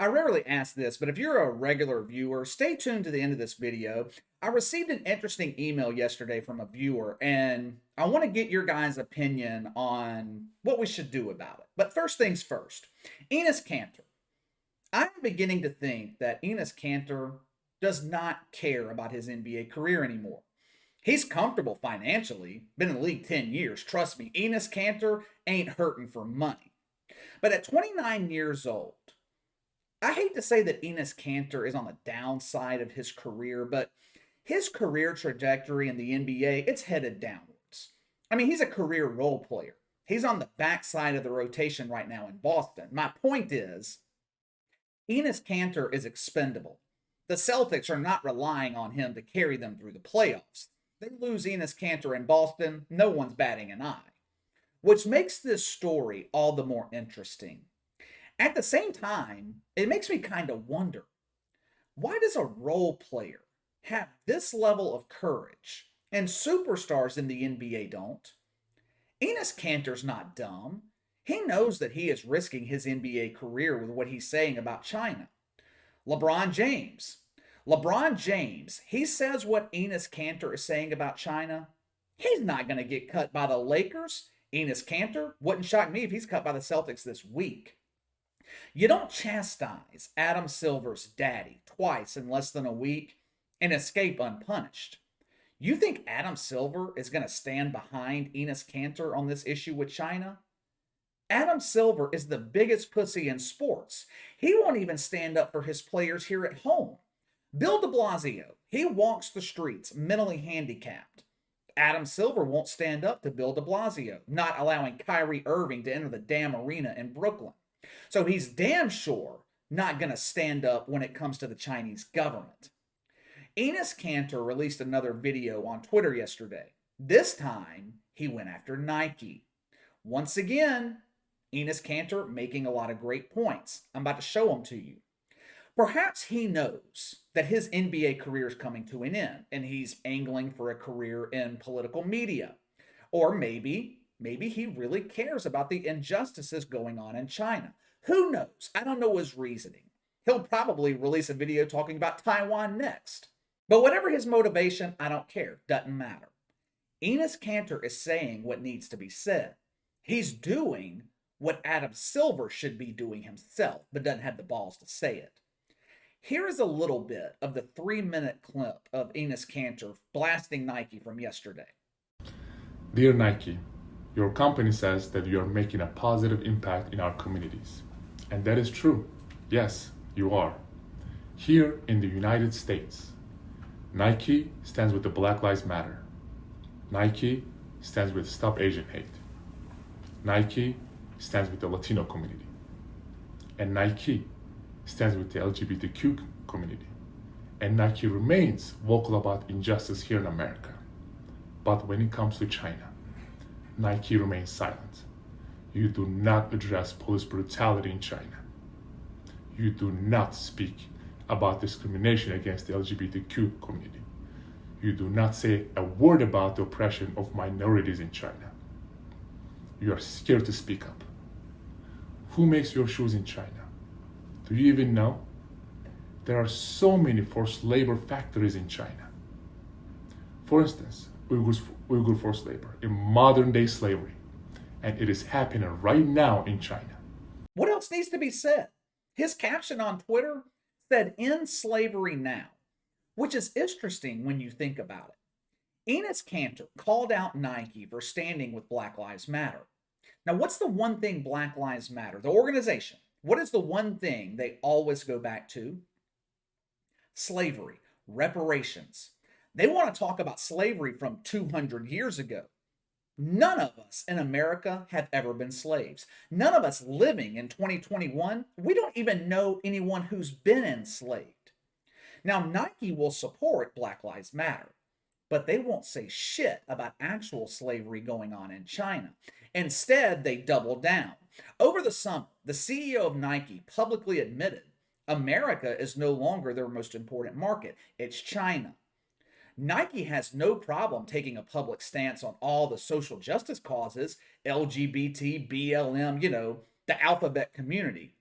I rarely ask this, but if you're a regular viewer, stay tuned to the end of this video. I received an interesting email yesterday from a viewer, and I want to get your guys' opinion on what we should do about it. But first things first, Enes Kanter. I'm beginning to think that Enes Kanter does not care about his NBA career anymore. He's comfortable financially, been in the league 10 years. Trust me, Enes Kanter ain't hurting for money. But at 29 years old, I hate to say that Enes Kanter is on the downside of his career, but his career trajectory in the NBA, it's headed downwards. I mean, he's a career role player. He's on the backside of the rotation right now in Boston. My point is, Enes Kanter is expendable. The Celtics are not relying on him to carry them through the playoffs. They lose Enes Kanter in Boston, no one's batting an eye. Which makes this story all the more interesting. At the same time, it makes me kind of wonder, why does a role player have this level of courage and superstars in the NBA don't? Enes Kanter's not dumb. He knows that he is risking his NBA career with what he's saying about China. LeBron James. LeBron James, he says what Enes Kanter is saying about China. He's not going to get cut by the Lakers. Enes Kanter wouldn't shock me if he's cut by the Celtics this week. You don't chastise Adam Silver's daddy twice in less than a week and escape unpunished. You think Adam Silver is going to stand behind Enes Kanter on this issue with China? Adam Silver is the biggest pussy in sports. He won't even stand up for his players here at home. Bill de Blasio, he walks the streets mentally handicapped. Adam Silver won't stand up to Bill de Blasio, not allowing Kyrie Irving to enter the damn arena in Brooklyn. So he's damn sure not going to stand up when it comes to the Chinese government. Enes Kanter released another video on Twitter yesterday. This time, he went after Nike. Once again, Enes Kanter making a lot of great points. I'm about to show them to you. Perhaps he knows that his NBA career is coming to an end and he's angling for a career in political media. Or maybe he really cares about the injustices going on in China. Who knows? I don't know his reasoning. He'll probably release a video talking about Taiwan next. But whatever his motivation, I don't care. Doesn't matter. Enes Kanter is saying what needs to be said. He's doing what Adam Silver should be doing himself, but doesn't have the balls to say it. Here is a little bit of the 3-minute clip of Enes Kanter blasting Nike from yesterday. Dear Nike, your company says that you are making a positive impact in our communities. And that is true. Yes, you are. Here in the United States, Nike stands with the Black Lives Matter. Nike stands with Stop Asian Hate. Nike stands with the Latino community. And Nike stands with the LGBTQ community. And Nike remains vocal about injustice here in America. But when it comes to China, Nike remains silent. You do not address police brutality in China. You do not speak about discrimination against the LGBTQ community. You do not say a word about the oppression of minorities in China. You are scared to speak up. Who makes your shoes in China? Do you even know? There are so many forced labor factories in China. For instance, Uyghur forced labor in modern day slavery, and it is happening right now in China. What else needs to be said? His caption on Twitter said, "End slavery now," which is interesting when you think about it. Enes Kanter called out Nike for standing with Black Lives Matter. Now, what's the one thing Black Lives Matter, the organization, what is the one thing they always go back to? Slavery, reparations. They want to talk about slavery from 200 years ago. None of us in America have ever been slaves. None of us living in 2021, we don't even know anyone who's been enslaved. Now, Nike will support Black Lives Matter, but they won't say shit about actual slavery going on in China. Instead, they double down. Over the summer, the CEO of Nike publicly admitted America is no longer their most important market. It's China. Nike has no problem taking a public stance on all the social justice causes, LGBT, BLM, the alphabet community.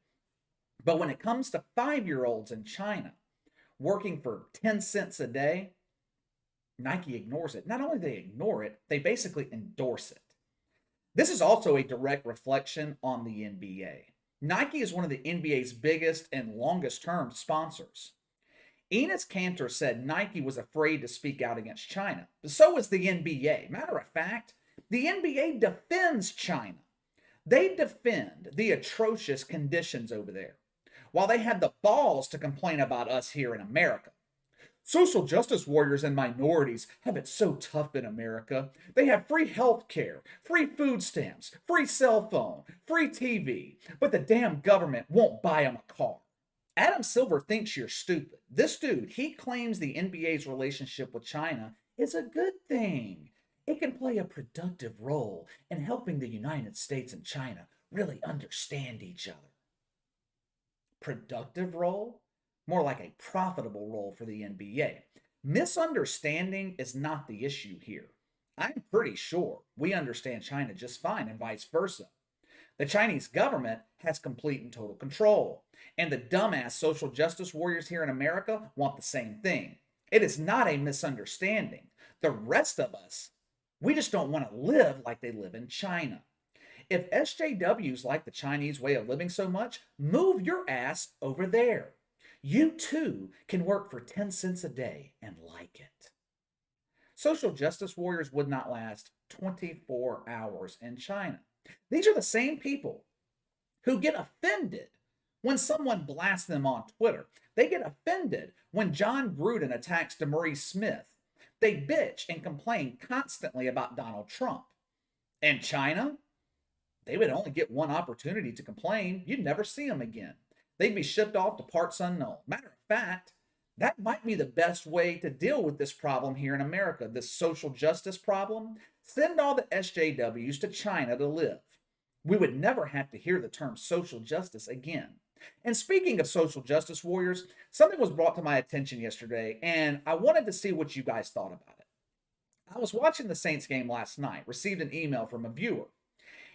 But when it comes to 5-year-olds in China working for 10 cents a day, Nike ignores it. Not only do they ignore it, they basically endorse it. This is also a direct reflection on the NBA. Nike is one of the NBA's biggest and longest term sponsors. Enes Kanter said Nike was afraid to speak out against China. So is the NBA. Matter of fact, the NBA defends China. They defend the atrocious conditions over there, while they had the balls to complain about us here in America. Social justice warriors and minorities have it so tough in America. They have free health care, free food stamps, free cell phone, free TV, but the damn government won't buy them a car. Adam Silver thinks you're stupid. This dude, he claims the NBA's relationship with China is a good thing. It can play a productive role in helping the United States and China really understand each other. Productive role? More like a profitable role for the NBA. Misunderstanding is not the issue here. I'm pretty sure we understand China just fine and vice versa. The Chinese government has complete and total control, and the dumbass social justice warriors here in America want the same thing. It is not a misunderstanding. The rest of us, we just don't want to live like they live in China. If SJWs like the Chinese way of living so much, move your ass over there. You too can work for 10 cents a day and like it. Social justice warriors would not last 24 hours in China. These are the same people who get offended when someone blasts them on Twitter. They get offended when John Gruden attacks DeMaurice Smith. They bitch and complain constantly about Donald Trump. In China, they would only get one opportunity to complain. You'd never see them again. They'd be shipped off to parts unknown. Matter of fact, that might be the best way to deal with this problem here in America, this social justice problem. Send all the SJWs to China to live. We would never have to hear the term social justice again. And speaking of social justice warriors, something was brought to my attention yesterday, and I wanted to see what you guys thought about it. I was watching the Saints game last night, received an email from a viewer.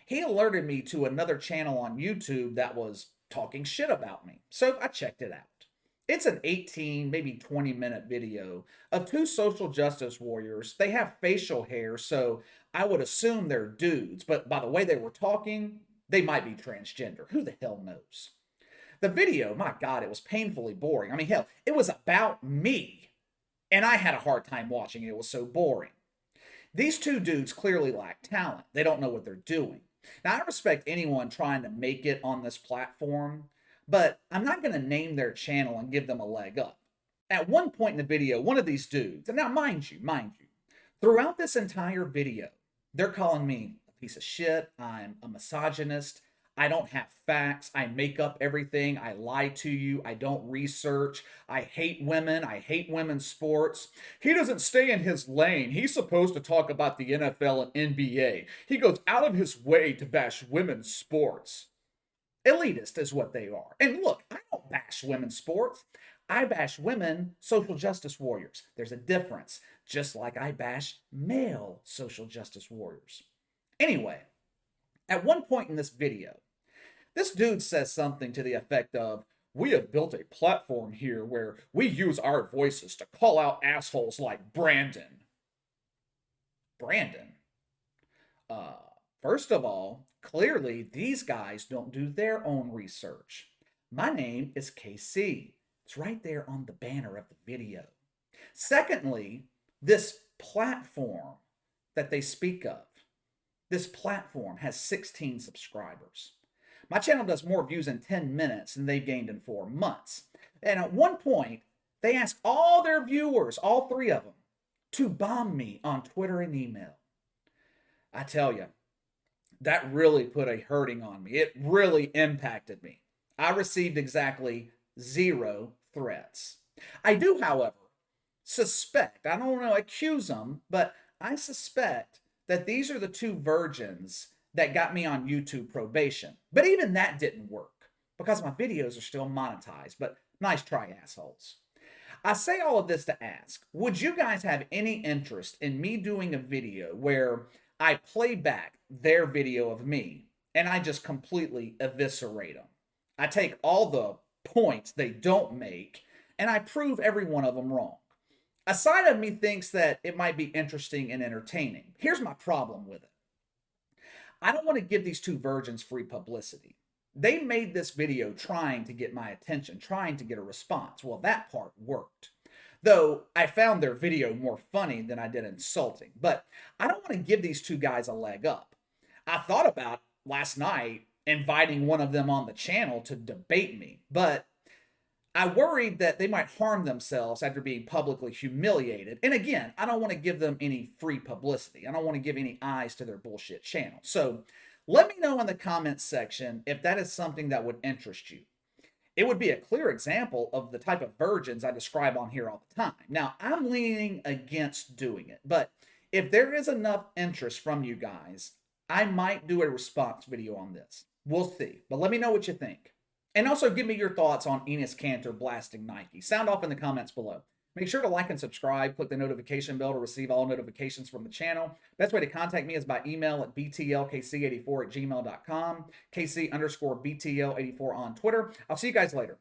He alerted me to another channel on YouTube that was talking shit about me. So I checked it out. It's an 18, maybe 20-minute video of two social justice warriors. They have facial hair, so I would assume they're dudes, but by the way they were talking, they might be transgender. Who the hell knows? The video, my God, it was painfully boring. I mean, hell, it was about me, and I had a hard time watching it. It was so boring. These two dudes clearly lack talent. They don't know what they're doing. Now, I respect anyone trying to make it on this platform, but I'm not going to name their channel and give them a leg up. At one point in the video, one of these dudes, and now mind you, throughout this entire video, they're calling me a piece of shit. I'm a misogynist. I don't have facts. I make up everything. I lie to you. I don't research. I hate women. I hate women's sports. He doesn't stay in his lane. He's supposed to talk about the NFL and NBA. He goes out of his way to bash women's sports. Elitist is what they are. And look, I don't bash women's sports. I bash women social justice warriors. There's a difference, just like I bash male social justice warriors. Anyway, at one point in this video, this dude says something to the effect of, "We have built a platform here where we use our voices to call out assholes like Brandon." Brandon? First of all, clearly these guys don't do their own research. My name is KC. It's right there on the banner of the video. Secondly, this platform that they speak of, this platform has 16 subscribers. My channel does more views in 10 minutes than they've gained in 4 months. And at one point, they asked all their viewers, all 3 of them, to bomb me on Twitter and email. I tell you, that really put a hurting on me. It really impacted me. I received exactly 0 threats. I do, however, suspect, I don't want to accuse them, but I suspect that these are the 2 virgins that got me on YouTube probation. But even that didn't work because my videos are still monetized, but nice try, assholes. I say all of this to ask, would you guys have any interest in me doing a video where I play back their video of me and I just completely eviscerate them? I take all the points they don't make and I prove every one of them wrong. A side of me thinks that it might be interesting and entertaining. Here's my problem with it. I don't want to give these two virgins free publicity. They made this video trying to get my attention, trying to get a response. Well, that part worked. Though I found their video more funny than I did insulting. But I don't want to give these two guys a leg up. I thought about last night inviting one of them on the channel to debate me, but I worried that they might harm themselves after being publicly humiliated. And again, I don't want to give them any free publicity. I don't want to give any eyes to their bullshit channel. So let me know in the comments section if that is something that would interest you. It would be a clear example of the type of virgins I describe on here all the time. Now, I'm leaning against doing it, but if there is enough interest from you guys, I might do a response video on this. We'll see, but let me know what you think. And also give me your thoughts on Enes Kanter blasting Nike. Sound off in the comments below. Make sure to like and subscribe. Click the notification bell to receive all notifications from the channel. Best way to contact me is by email at btlkc84@gmail.com, KC_BTL84 on Twitter. I'll see you guys later.